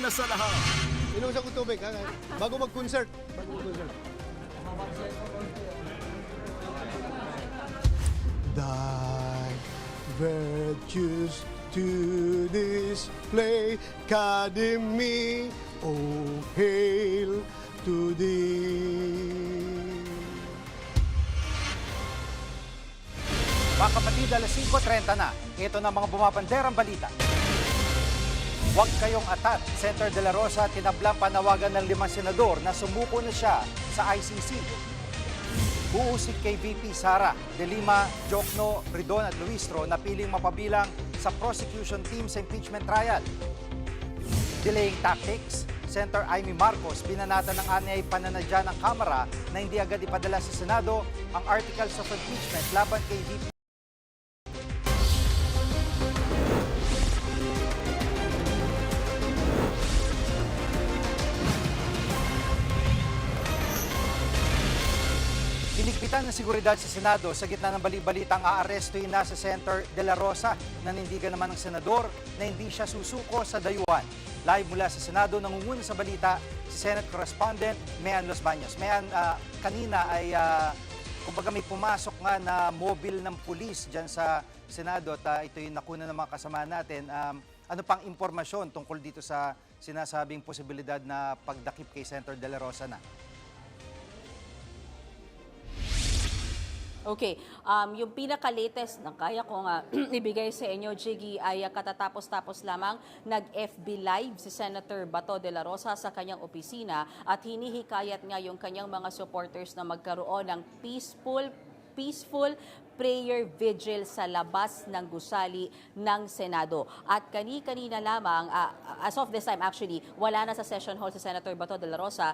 una sa lahat. Inom sa tubig, ha? Bago mag-concert. Thy virtues to display, Academy, oh, hail to thee. Mga kapatid, alas 5:30 na. Ito na mga bumabanderang balita. Huwag kayong atat. Senator De La Rosa tinablang panawagan ng 5 senador na sumuko na siya sa ICC. Uusig kay VP Sara De Lima, Jokno, Ridon at Luistro na piling mapabilang sa prosecution team sa impeachment trial. Delaying tactics. Senator Amy Marcos binanatan ng anyay pananadya ng Kamara na hindi agad ipadala sa Senado ang articles of impeachment laban kay VP. Pinigpitan ng seguridad sa Senado sa gitna ng bali-balitang aarestuin na sa Senator De La Rosa. Nanindigan naman ng senador na hindi siya susuko sa dayuhan. Live mula sa Senado, nangunguna sa balita si Senate Correspondent Mean Los Baños. Mean, kanina ay kumbaga may pumasok nga na mobile ng pulis dyan sa Senado at ito yung nakuna ng mga kasama natin. Ano pang impormasyon tungkol dito sa sinasabing posibilidad na pagdakip kay Senator De La Rosa na? Okay, yung pinaka-latest na kaya ko nga ibigay sa inyo, Jiggy, ay katatapos-tapos lamang nag-FB Live si Senator Bato de la Rosa sa kanyang opisina at hinihikayat nga yung kanyang mga supporters na magkaroon ng peaceful prayer vigil sa labas ng gusali ng Senado. At kani-kanina lamang, as of this time actually, wala na sa session hall si Senator Bato de la Rosa.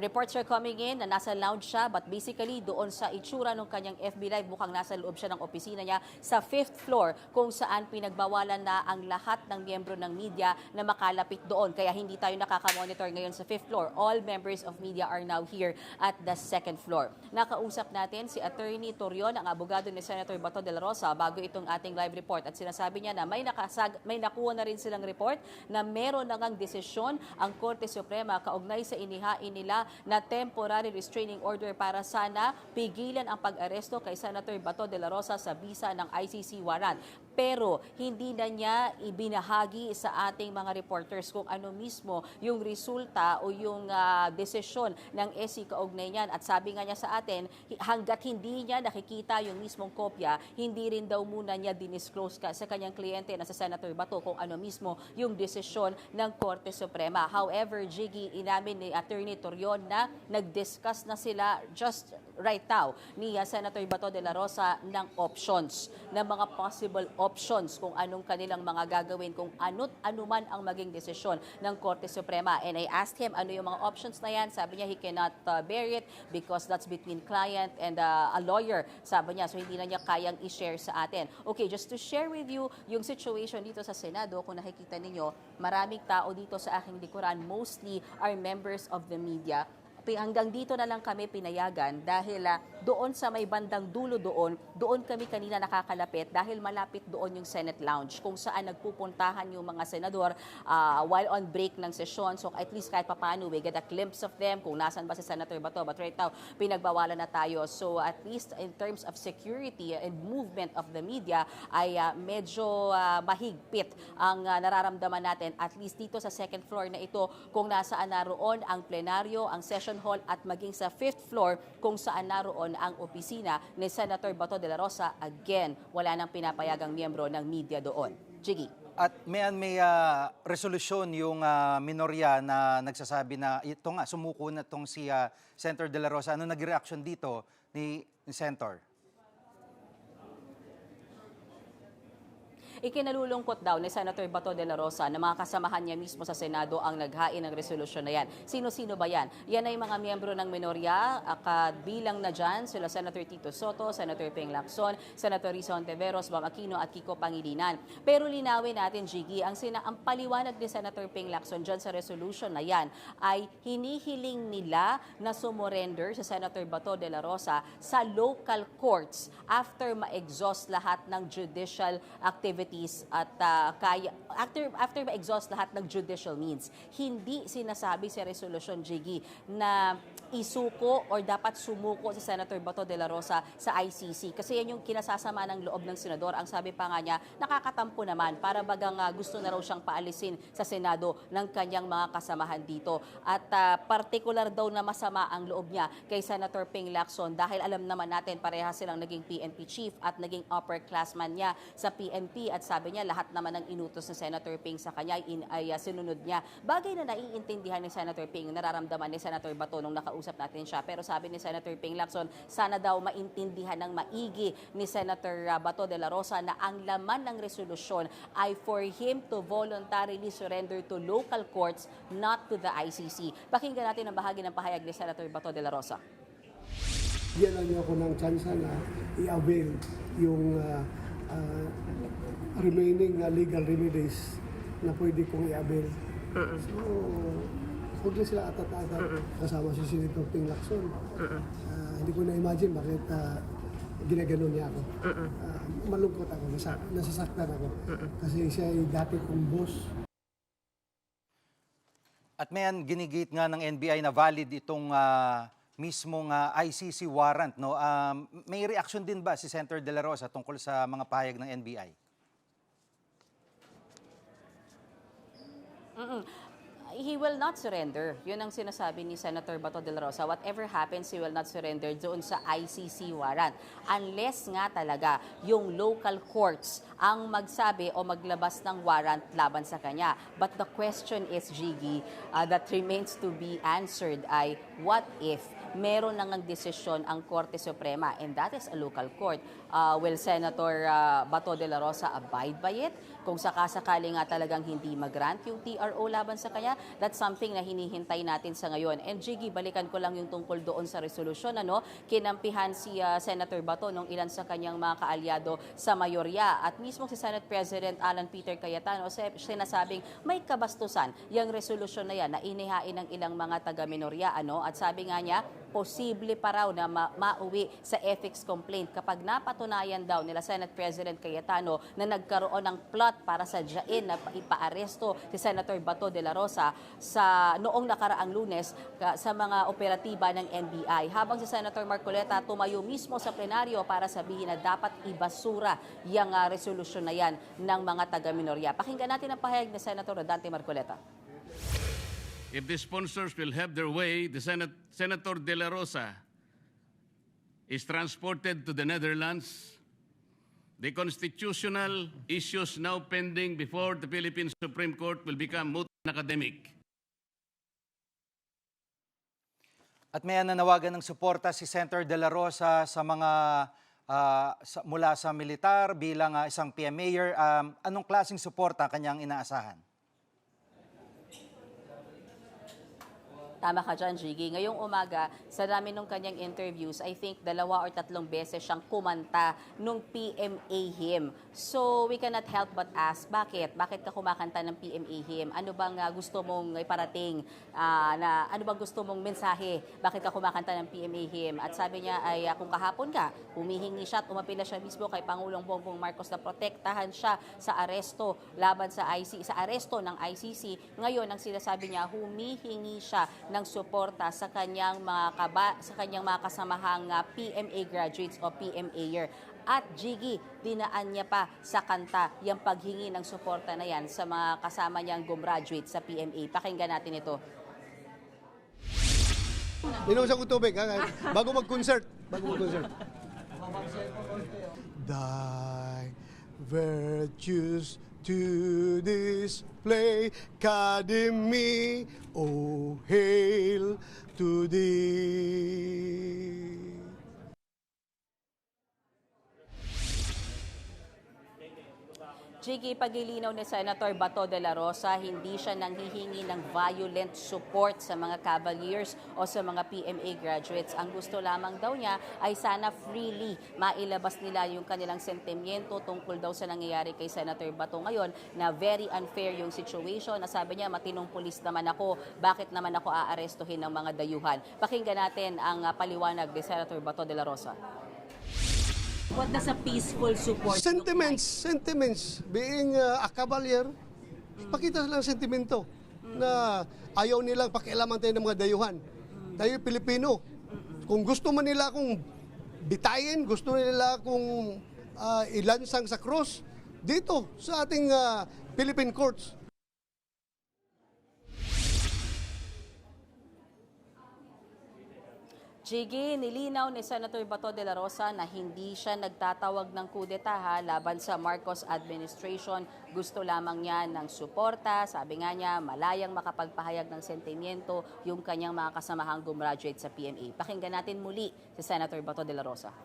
Reports are coming in na nasa lounge siya, but basically doon sa itsura ng kanyang FB Live, mukhang nasa loob siya ng opisina niya sa 5th floor kung saan pinagbawalan na ang lahat ng miyembro ng media na makalapit doon. Kaya hindi tayo nakaka-monitor ngayon sa 5th floor. All members of media are now here at the 2nd floor. Nakausap natin si Attorney Torion, ang abogado ni Senator Bato de la Rosa bago itong ating live report at sinasabi niya na may nakuha na rin silang report na meron na ngang desisyon ang Korte Suprema kaugnay sa inihain nila na temporary restraining order para sana pigilan ang pag-aresto kay Senator Bato de la Rosa sa bisa ng ICC warrant. Pero hindi na niya ibinahagi sa ating mga reporters kung ano mismo yung resulta o yung desisyon ng SC kaugnay niyan. At sabi nga niya sa atin, hanggat hindi niya nakikita yung mismong kopya, hindi rin daw muna niya dinisclose sa kanyang kliyente na sa Senator Bato kung ano mismo yung desisyon ng Korte Suprema. However, Jiggy, inamin ni Attorney Torion na nag-discuss na sila just right now ni Senator Bato de la Rosa ng options, ng mga possible options kung anong kanilang mga gagawin, kung ano man ang maging desisyon ng Korte Suprema. And I asked him ano yung mga options na yan. Sabi niya he cannot bear it because that's between client and a lawyer. Sabi niya, so hindi na niya kayang i-share sa atin. Okay, just to share with you yung situation dito sa Senado, kung nakikita ninyo, maraming tao dito sa aking likuran, mostly are members of the media. Hanggang dito na lang kami pinayagan dahil doon sa may bandang dulo doon kami kanina nakakalapit dahil malapit doon yung Senate Lounge kung saan nagpupuntahan yung mga senador while on break ng sesyon. So at least kahit papaano we get a glimpse of them kung nasan ba si Senator Bato. But right now, pinagbawalan na tayo. So at least in terms of security and movement of the media ay medyo mahigpit ang nararamdaman natin at least dito sa 2nd floor na ito kung nasaan naroon ang plenaryo, ang session hall at maging sa 5th floor kung saan naroon ang opisina ni Senator Bato de la Rosa. Again, wala nang pinapayagang miyembro ng media doon. Jiggy. At may resolusyon yung minorya na nagsasabi na ito nga, sumuko na itong si Senator De La Rosa. Ano nag-reaction dito ni Senator? Ikinalulungkot daw ni Senator Bato de la Rosa na mga kasamahan niya mismo sa Senado ang naghain ng resolusyon na yan. Sino-sino ba yan? Yan ay mga miyembro ng minorya, bilang na dyan sila Senator Tito Soto, Senator Ping Lacson, Senator Risa Hontiveros, Bam Aquino at Kiko Pangilinan. Pero linawin natin, Jiggy, ang paliwanag ni Senator Ping Lacson dyan sa resolution na yan ay hinihiling nila na sumurrender sa Senator Bato de la Rosa sa local courts after ma-exhaust lahat ng judicial activity authorities at after ma-exhaust lahat ng judicial means, hindi sinasabi sa resolusyon, Jiggy, na isuko or dapat sumuko si Senator Bato de la Rosa sa ICC. Kasi yan yung kinasasama ng loob ng senador. Ang sabi pa nga niya, nakakatampo naman para bagang gusto na raw siyang paalisin sa Senado ng kanyang mga kasamahan dito. At partikular daw na masama ang loob niya kay Senator Ping Lacson dahil alam naman natin parehas silang naging PNP chief at naging upperclassman niya sa PNP at sabi niya lahat naman ng inutos ni Senator Ping sa kanya ay sinunod niya. Bagay na naiintindihan ni Senator Ping, nararamdaman ni Senator Bato nung nakausap natin siya. Pero sabi ni Senator Ping Lacson, sana daw maintindihan ng maigi ni Senator Bato de la Rosa na ang laman ng resolusyon ay for him to voluntarily surrender to local courts, not to the ICC. Pakinggan natin ang bahagi ng pahayag ni Senator Bato de la Rosa. Bigyan lang niyo ako ng chance na i-avail yung remaining legal remedies na pwede kong i-avail. So, huwag na sila atat-atat kasama si Senator Ping Lacson. Hindi ko na-imagine bakit ginaganon niya ako. Malungkot ako, nasasaktan ako. Kasi siya ay dati kong boss. At mayan, ginigit nga ng NBI na valid itong mismong ICC warrant. No? May reaction din ba si Senator De La Rosa tungkol sa mga pahayag ng NBI? He will not surrender. Yun ang sinasabi ni Senator Bato de la Rosa. Whatever happens, he will not surrender doon sa ICC warrant. Unless nga talaga yung local courts ang magsabi o maglabas ng warrant laban sa kanya. But the question is, Jiggy, that remains to be answered ay, what if meron nang desisyon ang Korte Suprema, and that is a local court? Will Senator Bato de la Rosa abide by it? Kung sakasakali nga talagang hindi mag-grant yung TRO laban sa kanya, that's something na hinihintay natin sa ngayon. And Jiggy, balikan ko lang yung tungkol doon sa resolusyon. Kinampihan si Senator Bato nung ilan sa kanyang mga kaalyado sa mayorya. At mismo si Senate President Alan Peter Cayetano sinasabing may kabastusan yung resolusyon na yan na inihain ng ilang mga taga-minorya. At sabi nga niya, posible pa raw na mauwi sa ethics complaint kapag napatunayan daw nila Senate President Cayetano na nagkaroon ng plot para sadyain na ipaaresto si Senator Bato de la Rosa sa noong nakaraang Lunes sa mga operatiba ng NBI. Habang si Senator Marcoleta tumayo mismo sa plenaryo para sabihin na dapat ibasura yung resolusyon na yan ng mga taga-minorya. Pakinggan natin ang pahayag ni Senator Rodante Marcoleta. If the sponsors will have their way, the Senator De La Rosa is transported to the Netherlands. The constitutional issues now pending before the Philippine Supreme Court will become moot and academic. At may nanawagan ng suporta si Senator De La Rosa sa mga mula sa militar bilang isang PM mayor. Anong klaseng suporta kanyang inaasahan? Tama ka dyan, Jiggy. Ngayong umaga, sa dami nung kanyang interviews, I think 2 or 3 beses siyang kumanta nung PMA hymn. So, we cannot help but ask, bakit? Bakit ka kumakanta ng PMA hymn? Ano bang gusto mong iparating? Ano bang gusto mong mensahe? Bakit ka kumakanta ng PMA hymn? At sabi niya ay kung kahapon ka, humihingi siya at umapila siya mismo kay Pangulong Bongbong Marcos na protektahan siya sa aresto laban sa aresto ng ICC. Ngayon, ang sinasabi niya, humihingi siya ng suporta sa kanyang mga kasamahang PMA graduates o PMAer. At Jiggy, dinaan niya pa sa kanta yung paghingi ng suporta na yan sa mga kasama niyang gumraduate sa PMA. Pakinggan natin ito. Inuusan ko tubig, bago mag-concert. Thy virtues to display, Academy, oh hail to thee. Jiggy, pagilinaw ni Senator Bato de la Rosa, hindi siya nanghihingi ng violent support sa mga Cavaliers o sa mga PMA graduates. Ang gusto lamang daw niya ay sana freely mailabas nila yung kanilang sentimiento tungkol daw sa nangyayari kay Senator Bato ngayon na very unfair yung situation. Nasabi niya, matinong pulis naman ako, bakit naman ako aarestuhin ng mga dayuhan? Pakinggan natin ang paliwanag ni Senator Bato de la Rosa. What does a peaceful support Sentiments. Being a cavalier, pakita lang sentimento na ayaw nilang pakialaman tayo ng mga dayuhan. Tayo Pilipino. Kung gusto man nila akong bitayin, gusto nila akong ilansang sa cross, dito sa ating Philippine courts. Jiggy, nilinaw ni Senator Bato de la Rosa na hindi siya nagtatawag ng kudeta laban sa Marcos administration. Gusto lamang niya ng suporta. Sabi nga niya, malayang makapagpahayag ng sentimiento yung kanyang mga kasamahang gumraduate sa PMA. Pakinggan natin muli si Senator Bato de la Rosa.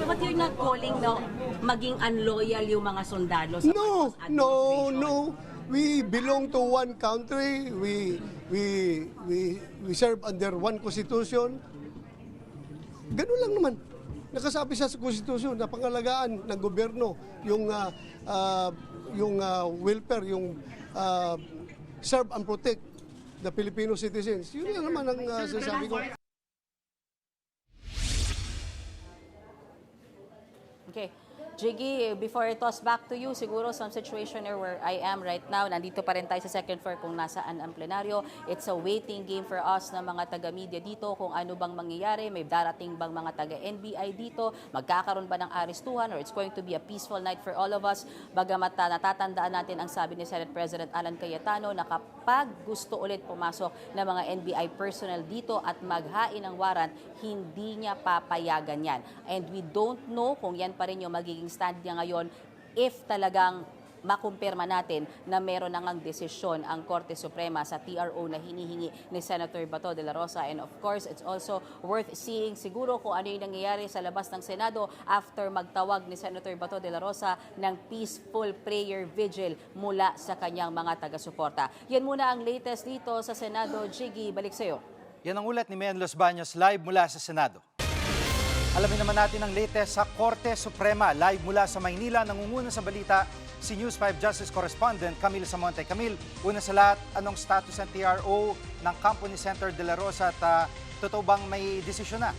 But you're not calling na maging unloyal yung mga sundalo sa Marcos administration? No. We belong to one country. We serve under one constitution. Ganun lang naman. Nakasabi siya sa konstitusyon na pangalagaan ng gobyerno yung welfare, yung serve and protect the Filipino citizens. Yun lang naman ang sinasabi ko. Okay. Jiggy, before I toss back to you, siguro some situation where I am right now, nandito pa rin tayo sa second floor kung nasaan ang plenaryo. It's a waiting game for us na mga taga-media dito kung ano bang mangyayari. May darating bang mga taga-NBI dito? Magkakaroon ba ng arestuhan or it's going to be a peaceful night for all of us? Bagamat natatandaan natin ang sabi ni Senate President Alan Cayetano na kapag gusto ulit pumasok ng mga NBI personnel dito at maghain ng warrant, hindi niya papayagan yan. And we don't know kung yan pa rin yung magiging stand niya ngayon if talagang makumpirma natin na meron na ngang desisyon ang Korte Suprema sa TRO na hinihingi ni Senator Bato de la Rosa. And of course, it's also worth seeing siguro kung ano yung nangyayari sa labas ng Senado after magtawag ni Senator Bato de la Rosa ng peaceful prayer vigil mula sa kanyang mga taga-suporta. Yan muna ang latest dito sa Senado. Jiggy, balik sa'yo. Yan ang ulat ni Mayan Los Baños live mula sa Senado. Alamin naman natin ang latest sa Korte Suprema. Live mula sa Maynila, nangunguna sa balita si News 5 Justice Correspondent Camille Samonte. Camille, una sa lahat, anong status ng TRO ng kampo ni Senator De La Rosa at totoo bang may desisyon na?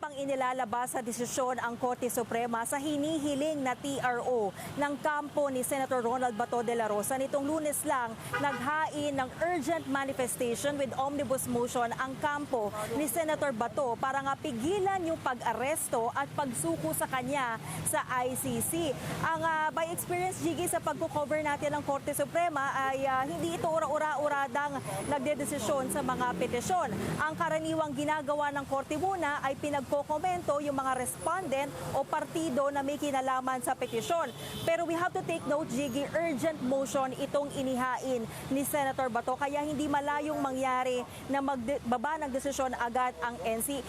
Pang inilalabas sa desisyon ang Korte Suprema sa hinihiling na TRO ng kampo ni Senator Ronald Bato de la Rosa. Nitong Lunes lang, naghain ng urgent manifestation with omnibus motion ang kampo ni Senator Bato para nga pigilan yung pag-aresto at pagsuko sa kanya sa ICC. Ang by experience, Jiggy, sa pagko-cover natin ng Korte Suprema ay hindi ito ura-ura-uradang nagdedesisyon sa mga petisyon. Ang karaniwang ginagawa ng Korte muna ay komento yung mga respondent o partido na may kinalaman sa petisyon. Pero we have to take note, Jiggy, urgent motion itong inihain ni Senator Bato. Kaya hindi malayong mangyari na magbaba ng desisyon agad ang NC.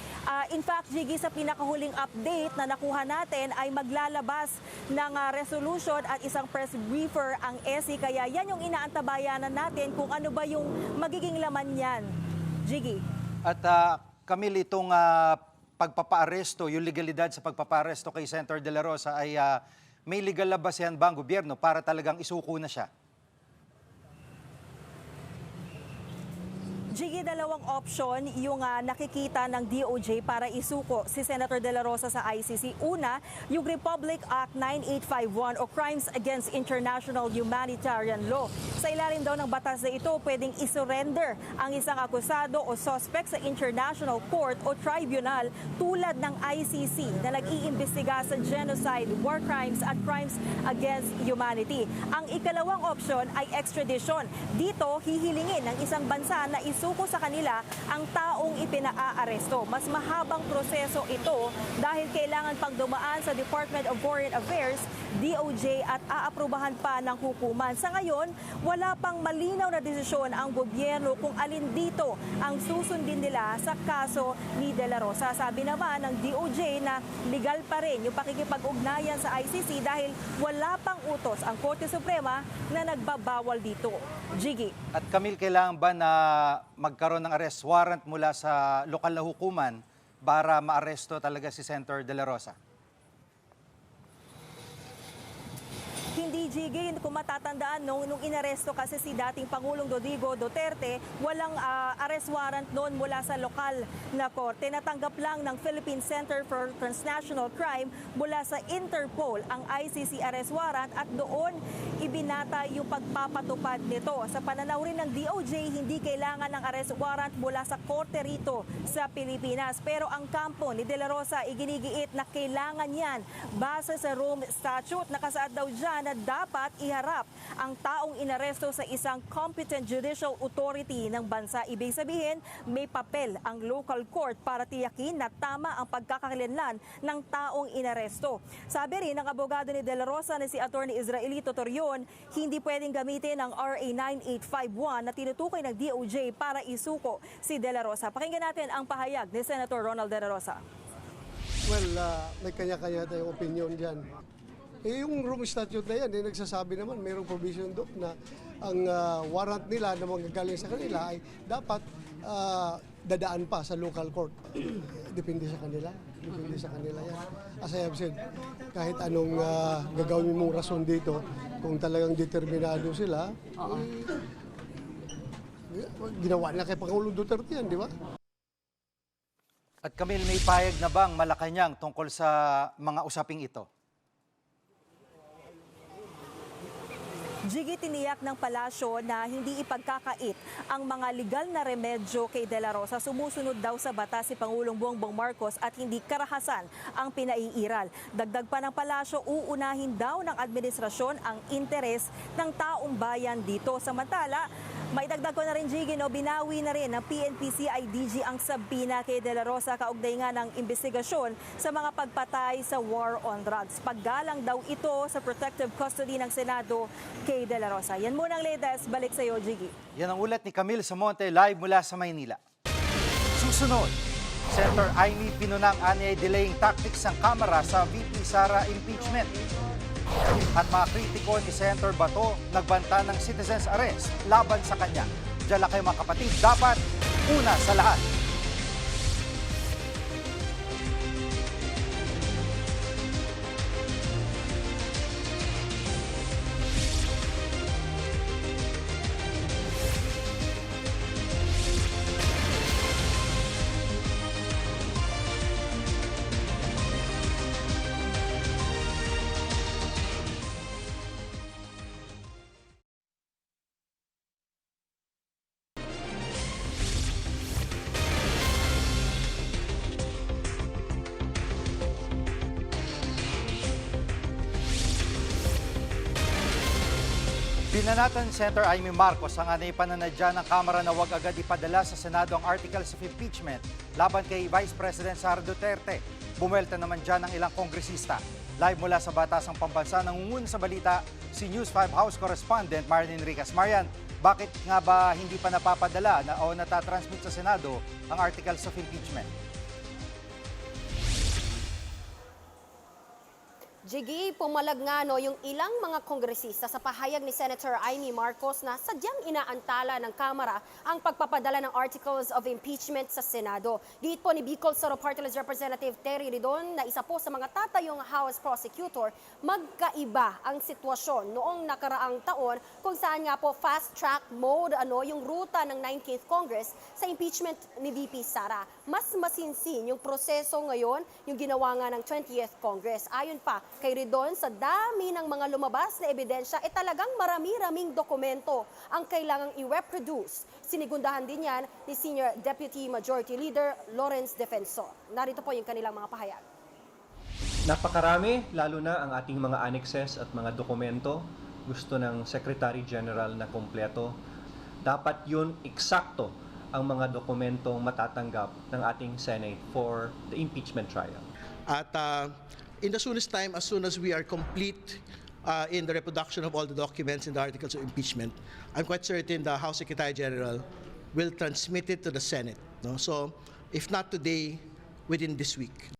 In fact, Jiggy, sa pinakahuling update na nakuha natin ay maglalabas ng resolution at isang press briefer ang NC. Kaya yan yung inaantabayanan natin kung ano ba yung magiging laman yan. Jiggy. At Camille, itong pagpapaaresto, yung legalidad sa pagpapaaresto kay Senator De La Rosa ay may legal na basehan ba ang gobyerno para talagang isuko na siya? Jiggy, dalawang option yung nakikita ng DOJ para isuko si Senator De La Rosa sa ICC. Una, yung Republic Act 9851 o Crimes Against International Humanitarian Law. Sa ilalim daw ng batas na ito, pwedeng isurrender ang isang akusado o suspect sa International Court o Tribunal tulad ng ICC na nag-iimbestiga sa genocide, war crimes at crimes against humanity. Ang ikalawang option ay extradition. Dito, hihilingin ng isang bansa na isuko sa kanila ang taong ipinaaresto. Mas mahabang proseso ito dahil kailangan pang dumaan sa Department of Foreign Affairs, DOJ at aaprubahan pa ng hukuman. Sa ngayon, wala pang malinaw na desisyon ang gobyerno kung alin dito ang susundin nila sa kaso ni De La Rosa. Sabi naman ng DOJ na legal pa rin yung pakikipag-ugnayan sa ICC dahil wala pang utos ang Korte Suprema na nagbabawal dito. Jiggy. At Camille, kailangan ba na magkaroon ng arrest warrant mula sa lokal na hukuman para maaresto talaga si Senator De La Rosa? Hindi, Jiggy, kung matatandaan, nung inaresto kasi si dating Pangulong Rodrigo Duterte, walang arrest warrant noon mula sa lokal na korte. Natanggap lang ng Philippine Center for Transnational Crime mula sa Interpol ang ICC arrest warrant at doon ibinata yung pagpapatupad nito. Sa pananaw rin ng DOJ, hindi kailangan ng arrest warrant mula sa korte rito sa Pilipinas. Pero ang kampo ni De La Rosa iginigiit na kailangan yan base sa Rome Statute. Nakasaad daw dyan na dapat iharap ang taong inaresto sa isang competent judicial authority ng bansa. Ibig sabihin, may papel ang local court para tiyakin na tama ang pagkakakilanlan ng taong inaresto. Sabi rin ng abogado ni De La Rosa na si Attorney Israelito Torion, hindi pwedeng gamitin ang RA 9851 na tinutukoy ng DOJ para isuko si De La Rosa. Pakinggan natin ang pahayag ni Senator Ronald De La Rosa. Well, may kanya-kanya tayong opinion dyan. Yung Rome Statute na yan, nagsasabi naman, mayroong provision doon na ang warrant nila na manggagaling sa kanila ay dapat dadaan pa sa local court. Depende sa kanila. Depende sa kanila yan. As I have said, kahit anong gagawin mong rason dito, kung talagang determinado sila, ginawa na kay Pangulong Duterte yan, di ba? At Camille, may payag na bang Malacanang tungkol sa mga usaping ito? Jiggy, tiniyak ng palasyo na hindi ipagkakait ang mga legal na remedyo kay De La Rosa. Sumusunod daw sa batas si Pangulong Bongbong Marcos at hindi karahasan ang pinaiiral. Dagdag pa ng palasyo, uunahin daw ng administrasyon ang interes ng taong bayan dito. Samantala, may dagdag ko na rin, Jiggy, binawi na rin ng PNP-CIDG ang sabina kay De La Rosa kaugnay nga ng investigasyon sa mga pagpatay sa war on drugs. Paggalang daw ito sa protective custody ng Senado kay De La Rosa. Yan muna ang latest. Balik sa iyo, Jiggy. Yan ang ulat ni Camille Samonte live mula sa Maynila. Susunod, Senator Amy pinunang anyay delaying tactics ng Kamara sa VP Sara impeachment. At mga kritiko ni Senator Bato nagbanta ng citizen's arrest laban sa kanya. Diyan lang kayo mga kapatid, dapat una sa lahat. Binanatan Senator Amy Marcos ang anay pananadya ng Kamara na huwag agad ipadala sa Senado ang articles of impeachment laban kay Vice President Sara Duterte. Bumuelta naman dyan ang ilang kongresista. Live mula sa Batasang Pambansa, nangunguna sa balita si News 5 House Correspondent Marian Enriquez. Marian, bakit nga ba hindi pa napapadala o natatransmit sa Senado ang articles of impeachment? Jiggy, pumalag nga yung ilang mga kongresista sa pahayag ni Senator Amy Marcos na sadyang inaantala ng Kamara ang pagpapadala ng articles of impeachment sa Senado. Giit po ni Bicol Soro Party List Representative Terry Ridon na isa po sa mga tatayong House Prosecutor, magkaiba ang sitwasyon noong nakaraang taon kung saan nga po fast track mode yung ruta ng 19th Congress sa impeachment ni VP Sara. Mas masinsin yung proseso ngayon yung ginawa nga ng 20th Congress. Ayon pa kay Ridon, sa dami ng mga lumabas na ebidensya, talagang marami-raming dokumento ang kailangang i-reproduce. Sinigundahan din yan ni Senior Deputy Majority Leader Lawrence Defensor. Narito po yung kanilang mga pahayag. Napakarami, lalo na ang ating mga annexes at mga dokumento. Gusto ng Secretary General na kompleto. Dapat yun eksakto ang mga dokumentong matatanggap ng ating Senate for the impeachment trial. At in the soonest time, as soon as we are complete in the reproduction of all the documents in the articles of impeachment, I'm quite certain the House Secretary General will transmit it to the Senate. No? So, if not today, within this week.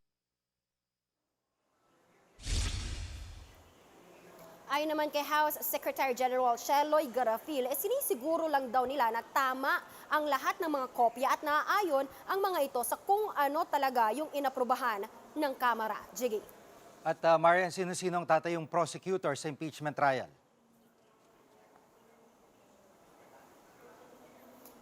Ayon naman kay House Secretary General Sheloy Garafil, sinisiguro lang daw nila na tama ang lahat ng mga kopya at naaayon ang mga ito sa kung ano talaga yung inaprubahan ng Kamara. Jiggy. At Marian, sino-sinong tatayong prosecutor sa impeachment trial?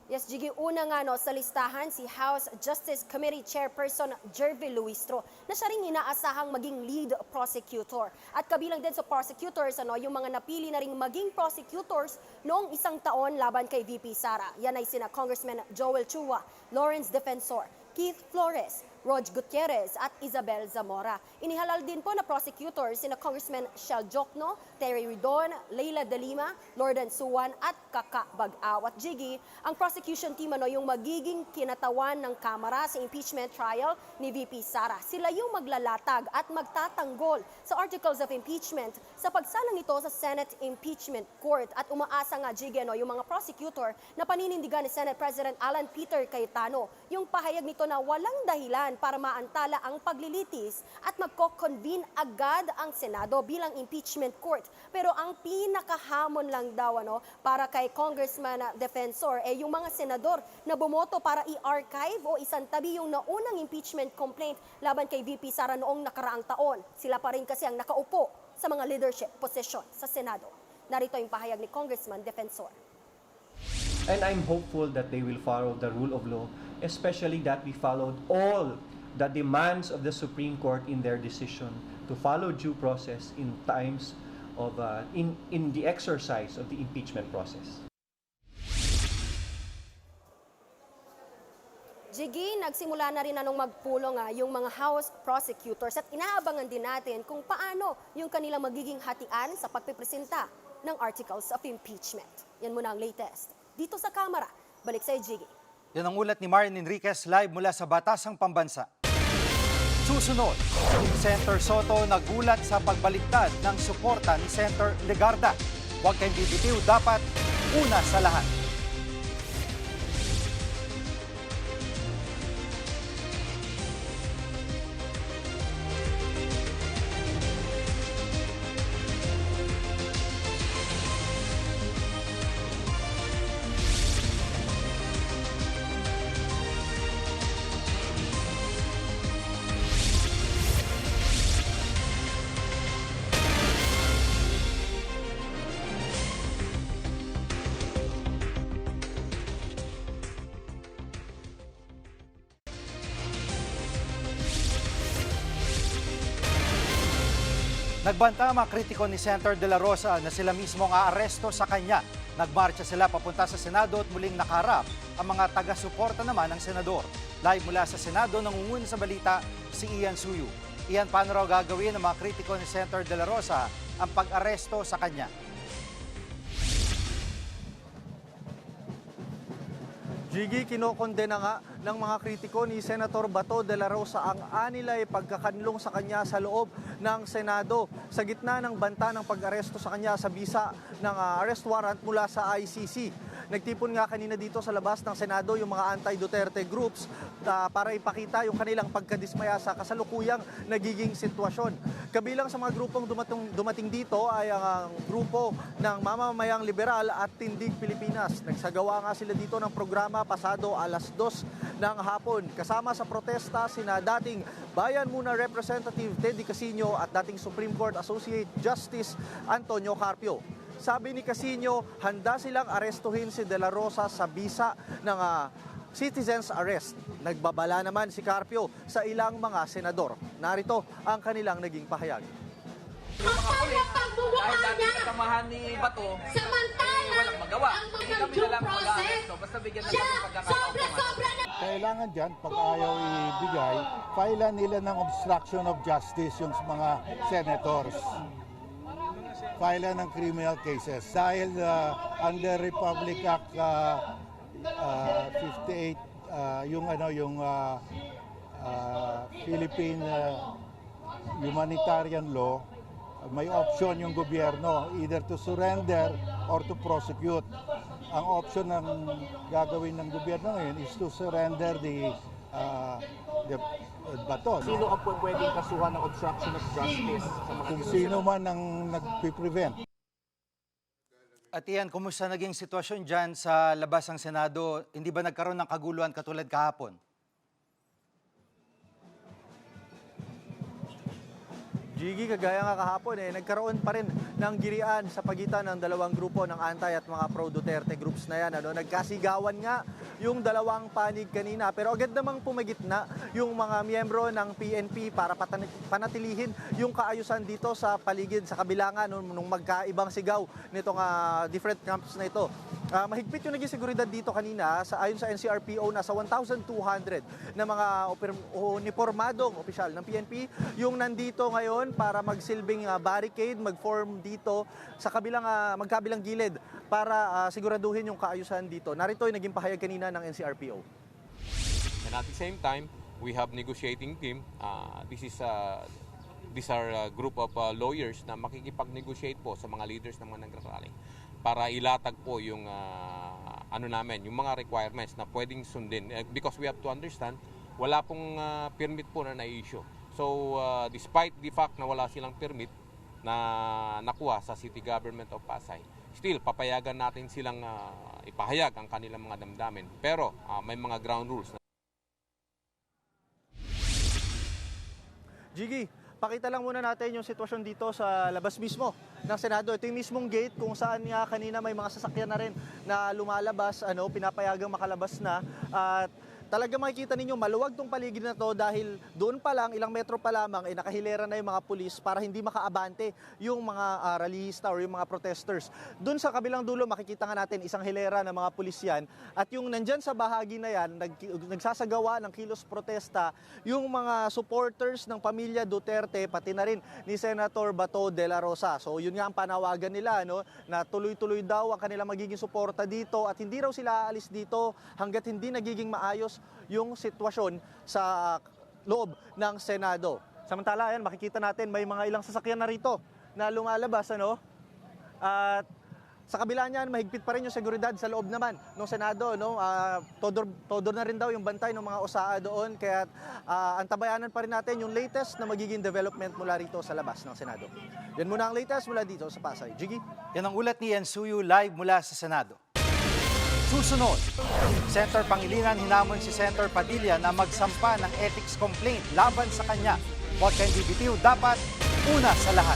Yes, Jiggy, una nga sa listahan si House Justice Committee Chairperson Jervy Luistro na siya ring inaasahang maging lead prosecutor. At kabilang din sa prosecutors, yung mga napili na ring maging prosecutors noong isang taon laban kay VP Sara. Yan ay sina Congressman Joel Chua, Lawrence Defensor, Keith Flores, Rog Gutierrez at Isabel Zamora. Inihalal din po na prosecutors sina Congressman Shell Jokno, Terry Ridon, Leila De Lima, Lordan Suwan at Kaka Bag-aw. At Jiggy, ang prosecution team yung magiging kinatawan ng Kamara sa impeachment trial ni VP Sara. Sila yung maglalatag at magtatanggol sa articles of impeachment sa pagsalang nito sa Senate Impeachment Court. At umaasa nga, Jiggy, yung mga prosecutor na paninindigan ni Senate President Alan Peter Cayetano, yung pahayag nito na walang dahilan para maantala ang paglilitis at magko-convene agad ang Senado bilang impeachment court. Pero ang pinakahamon lang daw para kay Congressman Defensor yung mga senador na bumoto para i-archive o isantabi yung naunang impeachment complaint laban kay VP Sara noong nakaraang taon. Sila pa rin kasi ang nakaupo sa mga leadership position sa Senado. Narito yung pahayag ni Congressman Defensor. And I'm hopeful that they will follow the rule of law, especially that we followed all the demands of the Supreme Court in their decision to follow due process in times of in the exercise of the impeachment process. Jiggy, nagsimula na rin magpulong yung mga House prosecutors at inaabangan din natin kung paano yung kanilang magiging hatian sa pagpipresenta ng articles of impeachment. Yan muna ang latest. Dito sa Kamara, balik sa Jiggy. Yan ang ulat ni Marian Enriquez live mula sa Batasang Pambansa. Susunod, Senator Soto nagulat sa pagbaliktad ng suporta ni Senator Legarda. Huwag kayong bibitiw, dapat una sa lahat. Nagbanta ang mga kritiko ni Senator De La Rosa na sila mismo ang aaresto sa kanya. Nagmarcha sila papunta sa Senado at muling nakaharap ang mga taga-suporta naman ng senador. Live mula sa Senado, nangunguna sa balita si Ian Suyu. Ian, paano raw gagawin ng mga kritiko ni Senator De La Rosa ang pag-aresto sa kanya? Jiggy, kinokondena nga ng mga kritiko ni Senator Bato de la Rosa ang anilay pagkakanlong sa kanya sa loob ng Senado sa gitna ng banta ng pag-aresto sa kanya sa bisa ng arrest warrant mula sa ICC. Nagtipon nga kanina dito sa labas ng Senado yung mga anti-Duterte groups para ipakita yung kanilang pagkadismaya sa kasalukuyang nagiging sitwasyon. Kabilang sa mga grupong dumating dito ay ang grupo ng Mamamayang Liberal at Tindig Pilipinas. Nagsagawa nga sila dito ng programa pasado alas 2 ng hapon. Kasama sa protesta sina dating Bayan Muna Representative Teddy Casino at dating Supreme Court Associate Justice Antonio Carpio. Sabi ni Casino, handa silang arestuhin si De La Rosa sa bisa ng citizen's arrest. Nagbabala naman si Carpio sa ilang mga senador. Narito ang kanilang naging pahayag. Ang pagbubuka niya, kasamahan ni Bato, samantala, walang magawa. ang Hindi mga kami due na lang process, mag-aaresto, basta bigyan na siya, kami pagkakataon. sobra-sobra na. Kailangan dyan, pag ayaw ibigay, filean nila ng obstruction of justice yung mga senators. Filean ng criminal cases. Dahil under Republic Act 58, yung Philippine humanitarian law, may option yung gobyerno either to surrender or to prosecute. Ang option ng gagawin ng gobyerno ngayon is to surrender the Bato. Sino ang pwedeng kasuhan ng obstruction of justice? Kung sino man ang nagpiprevent. At Ian, kumusta naging sitwasyon dyan sa labas ng Senado? Hindi ba nagkaroon ng kaguluhan katulad kahapon? Gigi, kagaya nga kahapon nagkaroon pa rin ng girian sa pagitan ng dalawang grupo ng anti at mga pro-Duterte groups na yan. Nagkasigawan nga yung dalawang panig kanina, pero agad namang pumagitna yung mga miyembro ng PNP para panatilihin yung kaayusan dito sa paligid, sa kabilangan nung magkaibang sigaw nitong different camps na ito. Mahigpit yung naging seguridad dito kanina. Ayon sa NCRPO, nasa 1,200 na mga uniformadong opisyal ng PNP yung nandito ngayon para magsilbing barricade, mag-form dito sa magkabilang gilid para siguraduhin yung kaayusan dito. Narito yung naging pahayag kanina ng NCRPO. And at the same time, we have negotiating team. These are a group of lawyers na makikipag-negotiate po sa mga leaders ng mga nagrarally para ilatag po yung yung mga requirements na pwedeng sundin, because we have to understand wala pong permit po na na-issue. So despite the fact na wala silang permit na nakuha sa City Government of Pasay, still papayagan natin silang ipahayag ang kanilang mga damdamin, pero may mga ground rules na. Gigi, pakita lang muna natin yung sitwasyon dito sa labas mismo ng Senado. Ito yung mismong gate kung saan nga kanina may mga sasakyan na rin na lumalabas, pinapayagang makalabas na. At talaga makikita ninyo, maluwag tong paligid na to dahil doon pa lang, ilang metro pa lamang, nakahilera na yung mga pulis para hindi makaabante yung mga rallyista or yung mga protesters. Doon sa kabilang dulo, makikita nga natin isang hilera ng mga pulis yan. At yung nandyan sa bahagi na yan, nagsasagawa ng kilos protesta yung mga supporters ng pamilya Duterte, pati na rin ni Senator Bato de la Rosa. So yun nga ang panawagan nila, na tuloy-tuloy daw ang kanilang magiging suporta dito at hindi raw sila aalis dito hanggat hindi nagiging maayos yung sitwasyon sa loob ng Senado. Samantala, ayan, makikita natin may mga ilang sasakyan na rito na lumalabas, at sa kabila niyan, mahigpit pa rin yung seguridad sa loob naman ng Senado, Todor na rin daw yung bantay ng mga OSAA doon, kaya antabayanan pa rin natin yung latest na magiging development mula rito sa labas ng Senado. Yan muna ang latest mula dito sa Pasay. Jiggy? Yan ang ulat ni Ensuyu live mula sa Senado. Susunod, Senator Pangilinan hinamon si Senator Padilla na magsampa ng ethics complaint laban sa kanya. Huwag kayong bibitiw, dapat una sa lahat.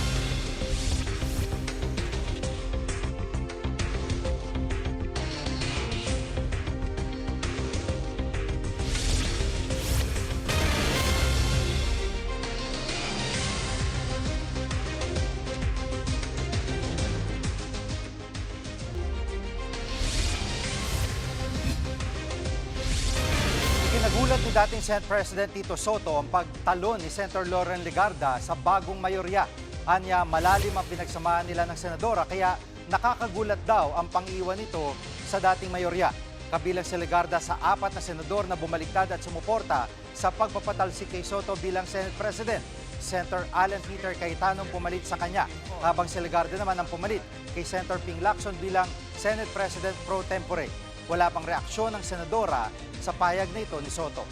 Nagulat ni dating Senate President Tito Soto ang pagtalon ni Senator Loren Legarda sa bagong mayorya. Anya, malalim ang pinagsamahan nila ng senadora kaya nakakagulat daw ang pang-iwan nito sa dating mayorya. Kabilang si Legarda sa 4 na senador na bumaliktad at sumuporta sa pagpapatalsik kay Soto bilang Senate President. Senator Alan Peter Cayetano pumalit sa kanya, habang si Legarda naman ang pumalit kay Senator Ping Lacson bilang Senate President pro tempore. Wala pang reaksyon ng senadora sa payag na ito ni Soto.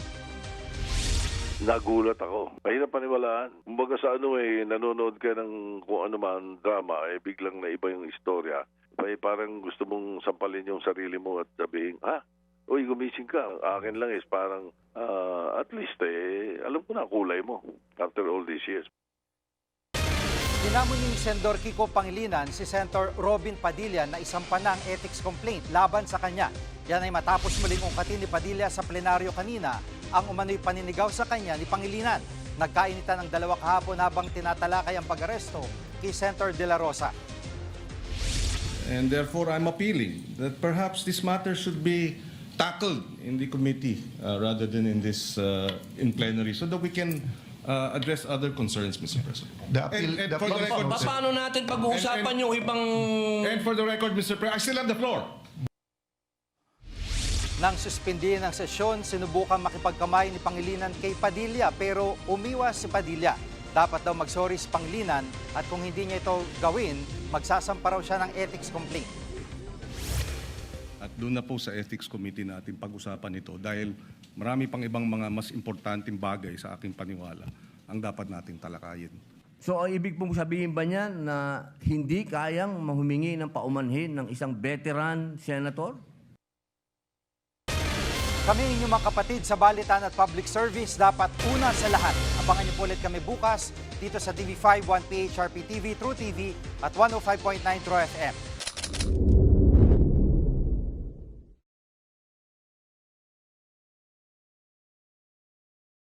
Nagulat ako. Mahirap paniwalaan. Kumbaga sa nanonood ka ng kung ano man drama, biglang na iba yung istorya. Parang gusto mong sampalin yung sarili mo at sabihin, uy, gumising ka. Akin lang is parang, at least, alam ko na kulay mo after all these years. Hinamon ni Senador Kiko Pangilinan si Senator Robin Padilla na isampa ng ethics complaint laban sa kanya. Yan ay matapos muling ungkatin ni Padilla sa plenaryo kanina ang umano'y paninigaw sa kanya ni Pangilinan. Nagkainitan ng dalawa kahapon habang tinatalakay ang pag-aresto kay Senator De La Rosa. And therefore, I'm appealing that perhaps this matter should be tackled in the committee rather than in this in plenary so that we can address other concerns, Mr. President. For the record, paano natin pag-uusapan yung ibang... And for the record, Mr. President, I still have the floor. Nang suspindihin ang sesyon, sinubukan makipagkamay ni Pangilinan kay Padilla pero umiwas si Padilla. Dapat daw magsorry si Pangilinan at kung hindi niya ito gawin, magsasampa raw siya ng ethics complaint. At doon na po sa Ethics Committee natin pag-usapan ito dahil marami pang ibang mga mas importanteng bagay sa aking paniwala ang dapat nating talakayin. So ang ibig pong sabihin ba niya na hindi kayang mahumingi ng paumanhin ng isang veteran senator? Kami inyong mga kapatid sa Balitan at Public Service, dapat una sa lahat. Abangan niyo po ulit kami bukas dito sa TV5, 1PHRP TV, True TV at 105.9 True FM.